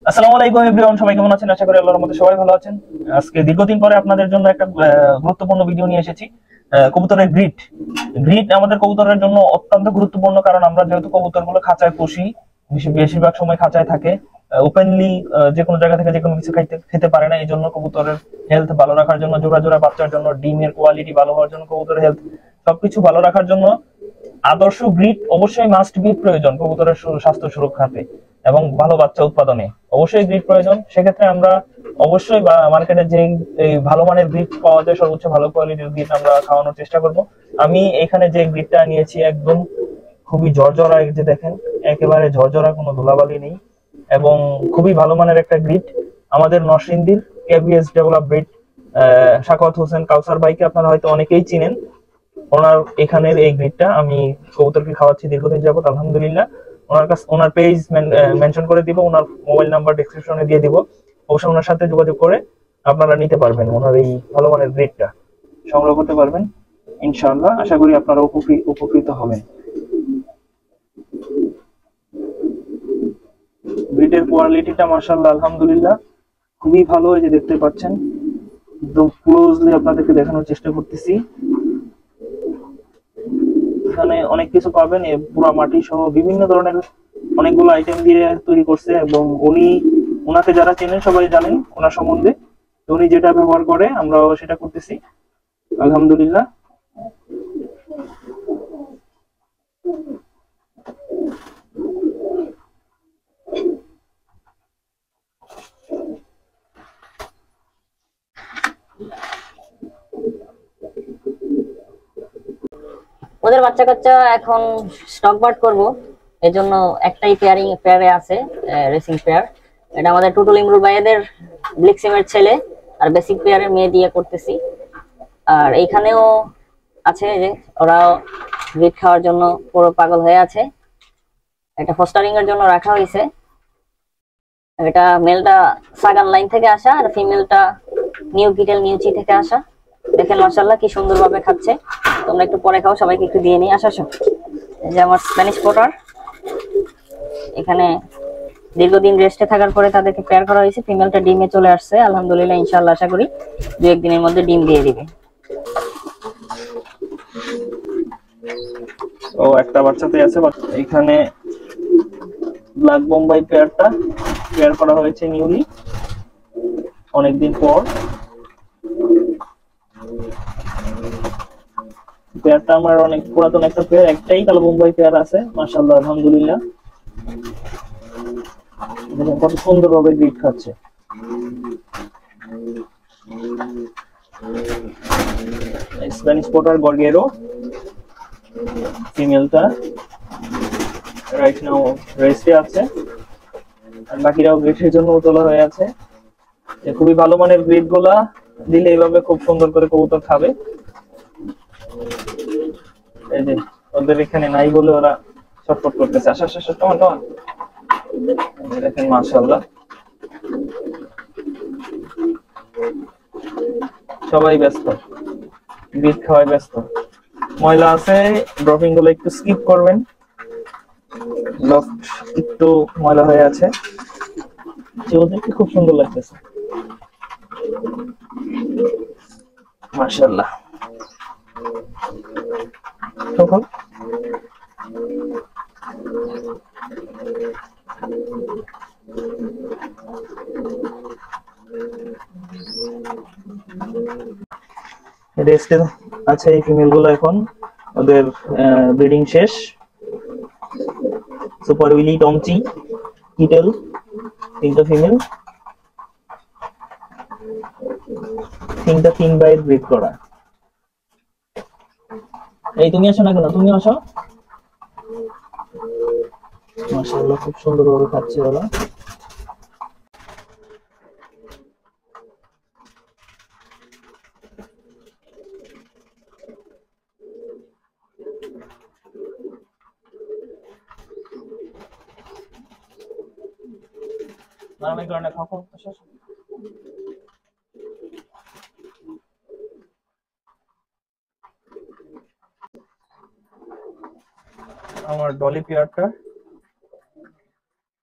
আসসালামু আলাইকুম এভরিওয়ান, সবাই কেমন আছেন? আশা করি আল্লাহর রহমতে সবাই ভালো আছেন। আজকে দীর্ঘদিন পরে আপনাদের জন্য একটা গুরুত্বপূর্ণ ভিডিও নিয়ে এসেছি। কবুতরের গ্রিড গ্রিড আমাদের কবুতরের জন্য অত্যন্ত গুরুত্বপূর্ণ, কারণ আমরা যেহেতু কবুতরগুলো খাঁচায় পুষি, বেশিরভাগ সময় খাঁচায় থাকে, ওপেনলি যে কোনো জায়গা থেকে যে কোনো কিছু খেতে পারে না। এই জন্য কবুতরের হেলথ ভালো রাখার জন্য, জোড়া জোড়া বাচ্চার জন্য, ডিমের কোয়ালিটি ভালো হওয়ার জন্য, কবুতরের হেলথ সবকিছু ভালো রাখার জন্য আদর্শ গ্রিড অবশ্যই মাস্ট বি প্রয়োজন কবুতরের স্বাস্থ্য সুরক্ষাতে এবং ভালো বাচ্চা উৎপাদনে। অবশ্যই গ্রিড প্রয়োজন। সেক্ষেত্রে আমরা অবশ্যই মার্কেটে যে এই ভালো মানের গ্রিড পাওয়া যায়, সর্বোচ্চ ভালো কোয়ালিটির গ্রিড আমরা খাওয়ানোর চেষ্টা করব। আমি এখানে যে গ্রিডটা নিয়েছি একদম খুবই ঝরঝরা, এই যে দেখেন একেবারে ঝরঝরা, কোনো ধুলাবালি নেই এবং খুবই ভালো মানের একটা গ্রিড। আমাদের নরসিংদীর KVS develop breed Sakhawat Hossain Kawsar ভাইকে আপনারা হয়তো অনেকেই চিনেন। ওনার এখানের এই গ্রিডটা আমি কবুতরকে খাওয়াচ্ছি দীর্ঘদিন যাবত, আলহামদুলিল্লাহ। ওনার পেজ মেনশন করে দিব, ওনার মোবাইল নাম্বার ডেসক্রিপশনে দিয়ে দিব। অবশ্যই ওনার সাথে যোগাযোগ করে আপনারা নিতে পারবেন, ওনার এই ভালো মানের গ্রিডটা সংগ্রহ করতে পারবেন ইনশাআল্লাহ। আশা করি আপনারা উপকৃত হবেন। গ্রিডের কোয়ালিটিটা মাশাআল্লাহ আলহামদুলিল্লাহ খুবই ভালো। এই যে দেখতে পাচ্ছেন, একদম ক্লোজলি আপনাদেরকে দেখানোর চেষ্টা করতেছি। এখানে অনেক কিছু পাবেন, পুরা মাটি সহ বিভিন্ন ধরনের অনেকগুলো আইটেম দিয়ে তৈরি করছে এবং ওনাকে যারা চেনেন সবাই জানেন ওনার সম্বন্ধে। উনি যেটা ব্যবহার করে আমরাও সেটা করতেছি আলহামদুলিল্লাহ। ওদের বাচ্চা কাচ্চা এখন স্টক বার্ড করবো, এই জন্য একটাই পেয়ারে আছে, রেসিং পেয়ার। এটা আমাদের টুটুল ইমরুল ভাইদের ব্লিক্সিমের ছেলে, আর বেসিক পেয়ারের মেয়ে দিয়ে করতেছি। আর এইখানেও আছে যে ওরাও গ্রিড খাওয়ার জন্য পুরো পাগল হয়ে আছে। এটা ফস্টারিং এর জন্য রাখা হয়েছে। এটা মেলটা সাগান লাইন থেকে আসা আর ফিমেলটা নিউ কিটেল নিউচি থেকে আসা। দেখেন মাশাআল্লাহ কি সুন্দরভাবে খাচ্ছে। তোমরা একটু পরে খাও, সবাইকে একটু দিয়ে নিই। আসো। এই যে আমার স্প্যানিশ পটার, এখানে দীর্ঘদিন রেস্টে থাকার পরে তাদেরকে পেয়ার করা হয়েছে। ফিমেলটা ডিমে চলে আসছে আলহামদুলিল্লাহ, ইনশাআল্লাহ আশা করি 2-1 দিনের মধ্যে ডিম দিয়ে দিবে। ও একটা বাচ্চাতে আছে। এখানে ব্ল্যাক বোম্বাই পেয়ারটা পেয়ার করা হয়েছে নিউলি, অনেকদিন পর। পেয়ারটা আমার অনেক পুরাতন একটা পেয়ার, একটাই কালো বোম্বাই পেয়ার আছে মাশাআল্লাহ আলহামদুলিল্লাহ। কত সুন্দর ভাবে গ্রিড খাচ্ছে। স্প্যানিশ পটার গর্গেরো ফিমেলটা রাইট নাও রেস্টে আছে, আর বাকিরাও গ্রিডের জন্য তোলা হয়ে আছে। খুবই ভালো মানের গ্রিড গুলা দিলে এইভাবে খুব সুন্দর করে কবুতর খাবে। এই যে ওদের এখানে নাই বলে ওরা ছটফট করতেছে। আশা আশা টমান দেখেন মাশাআল্লাহ সবাই ব্যস্ত, গ্রিড খাওয়ায় ব্যস্ত। ময়লা আছে, ড্রপিং গুলো একটু স্কিপ করবেন, লফট একটু ময়লা হয়ে আছে। ওদেরকে খুব সুন্দর লাগতেছে মাশাআল্লাহ। তখন রেস্টে আছে এই ফিমেল গুলো, এখন ওদের ব্রিডিং শেষ। সুপার উইলি টমচি কিটেল, 3টা ফিমেল, 3টা 3 বাইট ব্রিড করা। এই তুমি আসো না কেন, তুমি আসো। মাশাআল্লাহ খুব সুন্দর ভাবে খাচ্ছে ওরা। নামে কারণে খাও খাও। আসো। আমার ডলি পেয়ারটা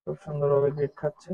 খুব সুন্দরভাবে গ্রিড খাচ্ছে।